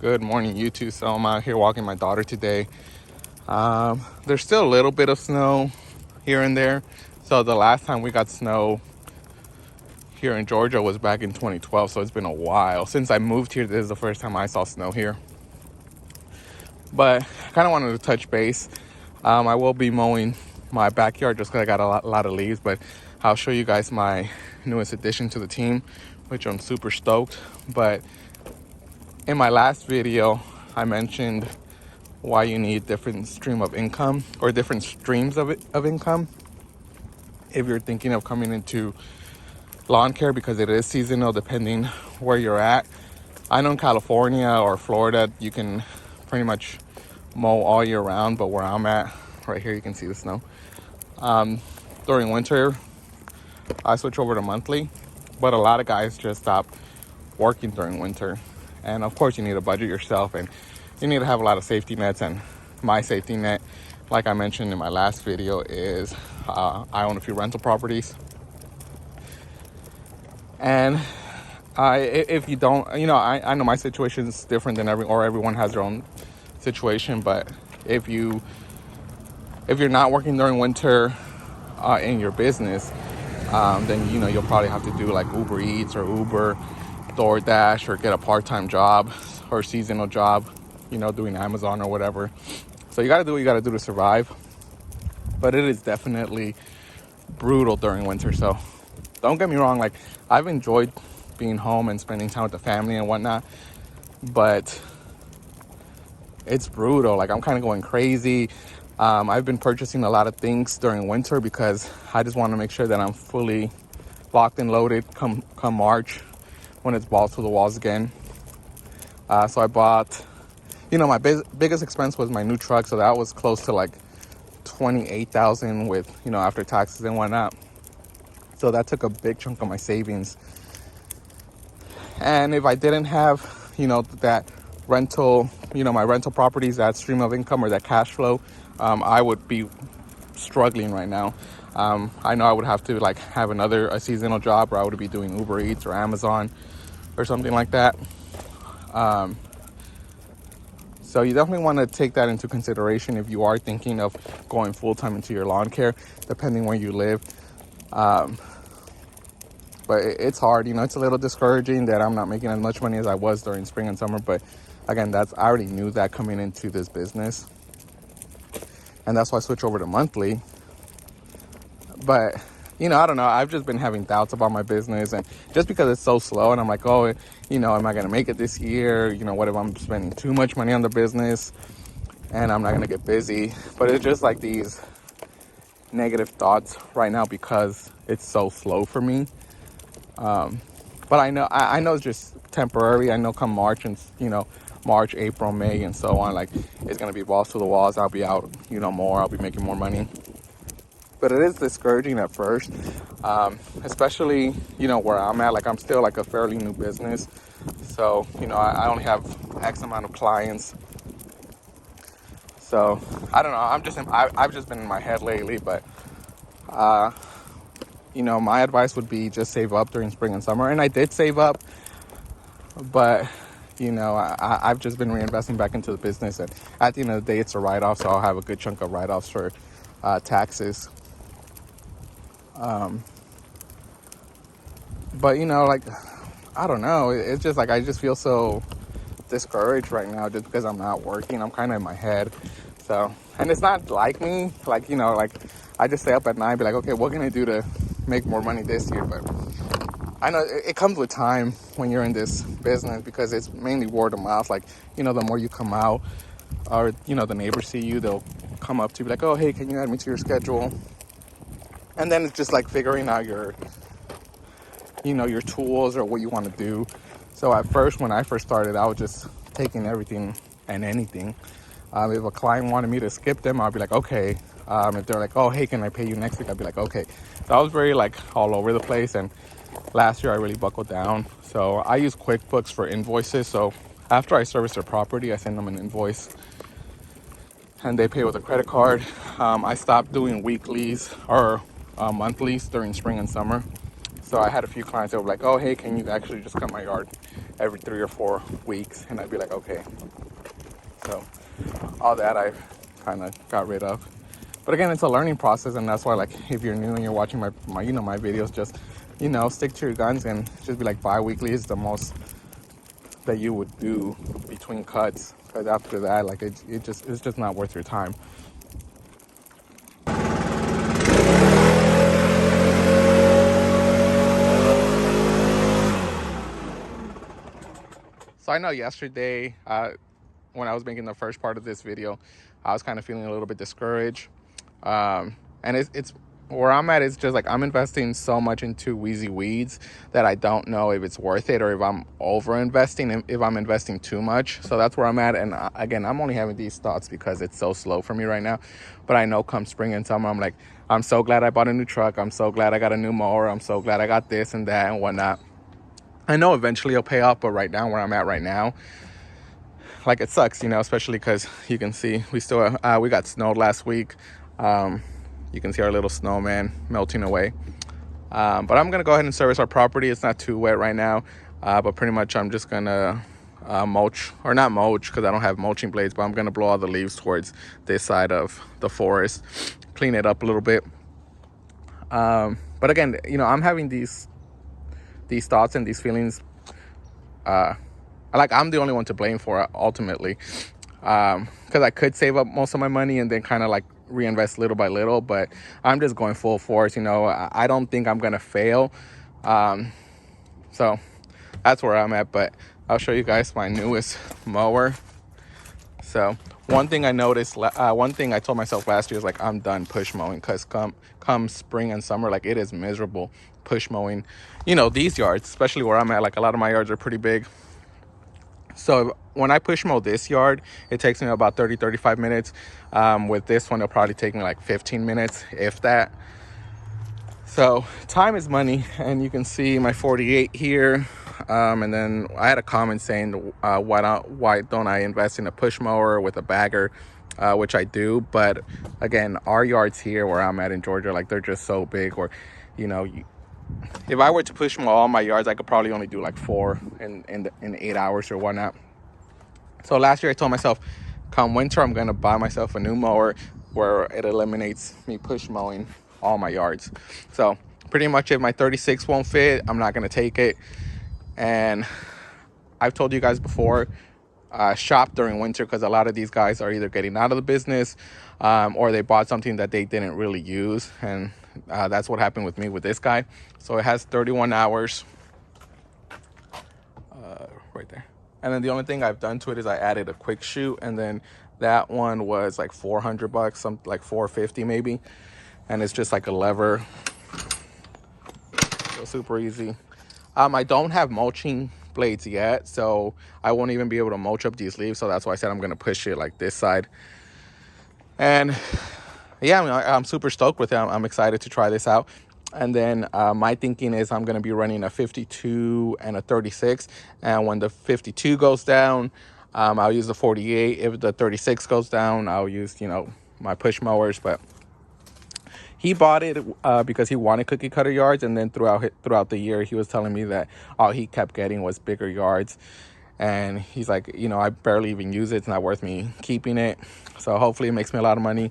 Good morning, YouTube. So I'm out here walking my daughter today. There's still a little bit of snow here and there. So the last time we got snow here in Georgia was back in 2012. So it's been a while. Since I moved here, this is the first time I saw snow here. But I kind of wanted to touch base. I will be mowing my backyard just because I got a lot of leaves. But I'll show you guys my newest addition to the team, which I'm super stoked. But in my last video, I mentioned why you need different stream of income or different streams of income if you're thinking of coming into lawn care, because it is seasonal depending where you're at. I know in California or Florida you can pretty much mow all year round, but where I'm at right here, you can see the snow. During winter I switch over to monthly, but a lot of guys just stop working during winter. And of course you need to budget yourself, and you need to have a lot of safety nets. And my safety net, like I mentioned in my last video, is I own a few rental properties. And if you don't, I know my situation is different than everyone has their own situation. But if you're not working during winter in your business, then you'll probably have to do like Uber Eats or Uber, DoorDash, or get a part-time job or seasonal job, doing Amazon or whatever. So you got to do what you got to do to survive. But it is definitely brutal during winter. So don't get me wrong, like I've enjoyed being home and spending time with the family and whatnot, but it's brutal. Like I'm kind of going crazy. I've been purchasing a lot of things during winter because I just want to make sure that I'm fully locked and loaded come March, when it's balls to the walls again. So I bought, my biggest expense was my new truck. So that was close to like $28,000 with, after taxes and whatnot. So that took a big chunk of my savings. And if I didn't have, that rental, my rental properties, that stream of income or that cash flow, I would be struggling right now. I know I would have to like have a seasonal job, or I would be doing Uber Eats or Amazon or something like that. So you definitely want to take that into consideration if you are thinking of going full-time into your lawn care, depending where you live. But it's hard, it's a little discouraging that I'm not making as much money as I was during spring and summer. But again, I already knew that coming into this business. And that's why I switched over to monthly. But, I don't know. I've just been having doubts about my business. And just because it's so slow, and I'm like, am I going to make it this year? What if I'm spending too much money on the business and I'm not going to get busy? But it's just like these negative thoughts right now because it's so slow for me. But I know it's just temporary. I know come March and, March, April, May, and so on, like it's going to be balls to the walls. I'll be out, more. I'll be making more money. But it is discouraging at first, especially, where I'm at. Like I'm still like a fairly new business. So, I only have X amount of clients. So, I don't know. I've just been in my head lately. But, my advice would be just save up during spring and summer. And I did save up. But, I've just been reinvesting back into the business. And at the end of the day, it's a write-off. So I'll have a good chunk of write-offs for taxes. But like I don't know, it's just like I just feel so discouraged right now just because I'm not working. I'm kind of in my head. So, and it's not like me, like like I just stay up at night, be like, okay, what can I do to make more money this year? But I know it comes with time when you're in this business, because it's mainly word of mouth. Like the more you come out, or the neighbors see you, they'll come up to you, be like, oh hey, can you add me to your schedule? And then it's just like figuring out your tools or what you want to do. So at first, when I first started, I was just taking everything and anything. If a client wanted me to skip them, I'd be like, okay. If they're like, oh, hey, can I pay you next week? I'd be like, okay. So I was very like all over the place. And last year I really buckled down. So I use QuickBooks for invoices. So after I service their property, I send them an invoice and they pay with a credit card. I stopped doing weeklies or monthlies during spring and summer. So I had a few clients that were like, oh, hey, can you actually just cut my yard every 3 or 4 weeks? And I'd be like, okay. So all that I kind of got rid of. But again, it's a learning process, and that's why, like, if you're new and you're watching my my videos, just, stick to your guns and just be like, bi-weekly is the most that you would do between cuts, because after that, like, it's just not worth your time. So I know yesterday, when I was making the first part of this video, I was kind of feeling a little bit discouraged. And it's where I'm at is just like, I'm investing so much into Wheezy Weeds that I don't know if it's worth it, or if I'm over investing, if I'm investing too much. So that's where I'm at. And again, I'm only having these thoughts because it's so slow for me right now. But I know come spring and summer, I'm like, I'm so glad I bought a new truck. I'm so glad I got a new mower. I'm so glad I got this and that and whatnot. I know eventually it'll pay off, but right now, where I'm at right now, like, it sucks, especially because you can see we got snowed last week. You can see our little snowman melting away. But I'm going to go ahead and service our property. It's not too wet right now, but pretty much I'm just going to mulch, or not mulch because I don't have mulching blades, but I'm going to blow all the leaves towards this side of the forest, clean it up a little bit. But again, I'm having these thoughts and these feelings. Like, I'm the only one to blame for it ultimately, because I could save up most of my money and then kind of like reinvest little by little, but I'm just going full force. I don't think I'm gonna fail. So that's where I'm at. But I'll show you guys my newest mower. So one thing I noticed, one thing I told myself last year is, like, I'm done push mowing, because come spring and summer, like, it is miserable push mowing these yards, especially where I'm at. Like, a lot of my yards are pretty big. So when I push mow this yard, it takes me about 35 minutes. With this one, it'll probably take me like 15 minutes, if that. So time is money, and you can see my 48 here. And then I had a comment saying, why don't I invest in a push mower with a bagger, which I do. But again, our yards here where I'm at in Georgia, like, they're just so big. Or, if I were to push mow all my yards, I could probably only do like 4 in 8 hours or whatnot. So last year I told myself, come winter, I'm gonna buy myself a new mower where it eliminates me push mowing all my yards. So pretty much, if my 36 won't fit, I'm not gonna take it. And I've told you guys before, shop during winter, because a lot of these guys are either getting out of the business, or they bought something that they didn't really use. And that's what happened with me with this guy. So it has 31 hours right there. And then the only thing I've done to it is I added a quick shoot, and then that one was like $400, some like $450 maybe. And it's just like a lever. So super easy. I don't have mulching blades yet, so I won't even be able to mulch up these leaves. So that's why I said I'm going to push it like this side. And yeah, I'm super stoked with it. I'm excited to try this out. And then my thinking is I'm going to be running a 52 and a 36. And when the 52 goes down, I'll use the 48. If the 36 goes down, I'll use, my push mowers. But he bought it because he wanted cookie cutter yards. And then throughout the year, he was telling me that all he kept getting was bigger yards. And he's like, I barely even use it. It's not worth me keeping it. So hopefully it makes me a lot of money.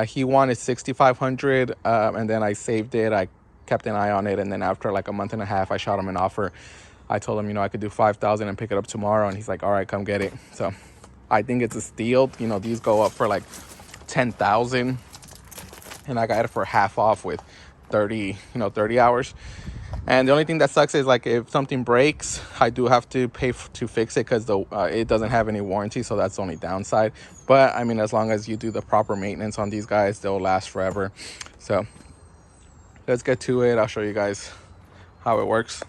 He wanted $6,500, and then I saved it. I kept an eye on it, and then after like a month and a half, I shot him an offer. I told him, I could do $5,000 and pick it up tomorrow, and he's like, all right, come get it. So I think it's a steal. These go up for like $10,000, and I got it for half off with 30 hours. And the only thing that sucks is, like, if something breaks, I do have to pay to fix it, because it doesn't have any warranty. So that's the only downside. But I mean, as long as you do the proper maintenance on these guys, they'll last forever. So let's get to it. I'll show you guys how it works.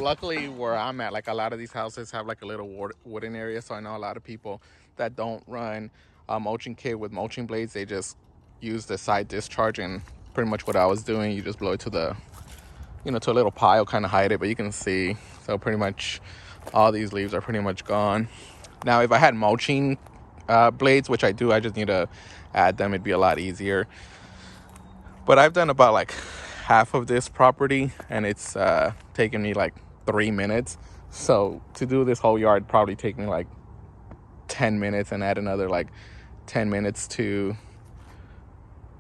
luckily where I'm at, like a lot of these houses have like a little wooden area. So I know a lot of people that don't run a mulching kit with mulching blades. They just use the side discharge, and pretty much what I was doing, you just blow it to the, to a little pile, kind of hide it, but you can see. So pretty much all these leaves are pretty much gone. Now, if I had mulching blades, which I do, I just need to add them. It'd be a lot easier. But I've done about like half of this property, and it's taken me like 3 minutes. So to do this whole yard probably take me like 10 minutes, and add another like 10 minutes to,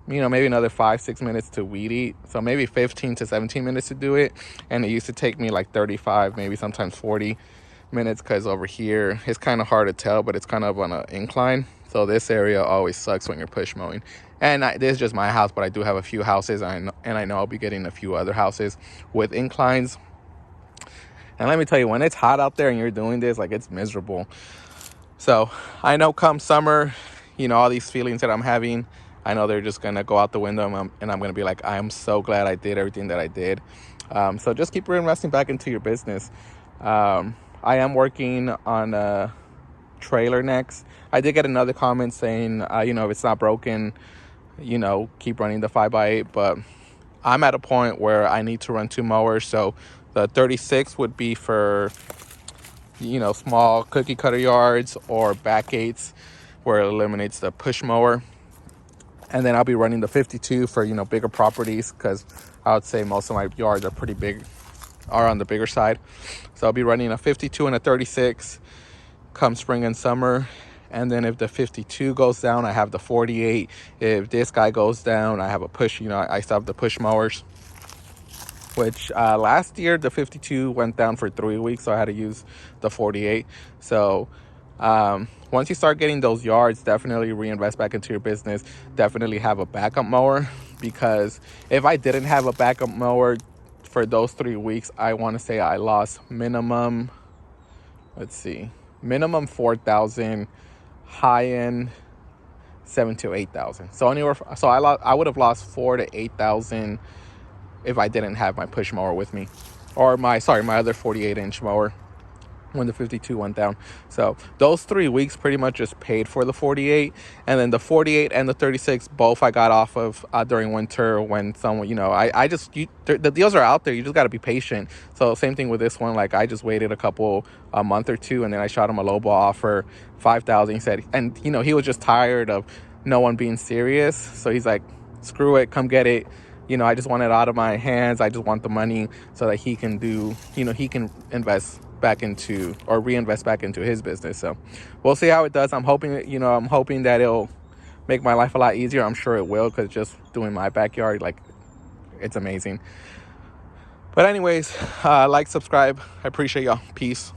maybe another 5-6 minutes to weed eat. So maybe 15 to 17 minutes to do it. And it used to take me like 35, maybe sometimes 40 minutes, because over here it's kind of hard to tell, but it's kind of on an incline. So this area always sucks when you're push mowing. And this is just my house, but I do have a few houses, and I know I'll be getting a few other houses with inclines. And let me tell you, when it's hot out there and you're doing this, like, it's miserable. So I know come summer, all these feelings that I'm having, I know they're just gonna go out the window, and I'm gonna be like, I'm so glad I did everything that I did. So just keep reinvesting back into your business. I am working on a trailer next. I did get another comment saying, if it's not broken, keep running the 5x8. But I'm at a point where I need to run 2 mowers. So the 36 would be for, small cookie cutter yards or back eights, where it eliminates the push mower. And then I'll be running the 52 for, bigger properties, because I would say most of my yards are pretty big, are on the bigger side. So I'll be running a 52 and a 36 come spring and summer. And then if the 52 goes down, I have the 48. If this guy goes down, I have a push. I still have the push mowers, which last year the 52 went down for 3 weeks, so I had to use the 48. So once you start getting those yards, definitely reinvest back into your business. Definitely have a backup mower, because if I didn't have a backup mower for those 3 weeks, I want to say I lost minimum 4,000, high end 7,000 to 8,000. So I would have lost 4,000 to 8,000 if I didn't have my push mower with me, or my other 48-inch mower when the 52 went down. So those 3 weeks pretty much just paid for the 48. And then the 48 and the 36, both I got off of during winter, when someone, the deals are out there. You just got to be patient. So same thing with this one. Like, I just waited a month or two, and then I shot him a lowball offer, 5,000. He said, and he was just tired of no one being serious. So he's like, screw it, come get it. I just want it out of my hands. I just want the money so that he can he can invest back into, or reinvest back into, his business. So we'll see how it does. I'm hoping that it'll make my life a lot easier. I'm sure it will, because just doing my backyard, like, it's amazing. But anyways, like, subscribe. I appreciate y'all. Peace.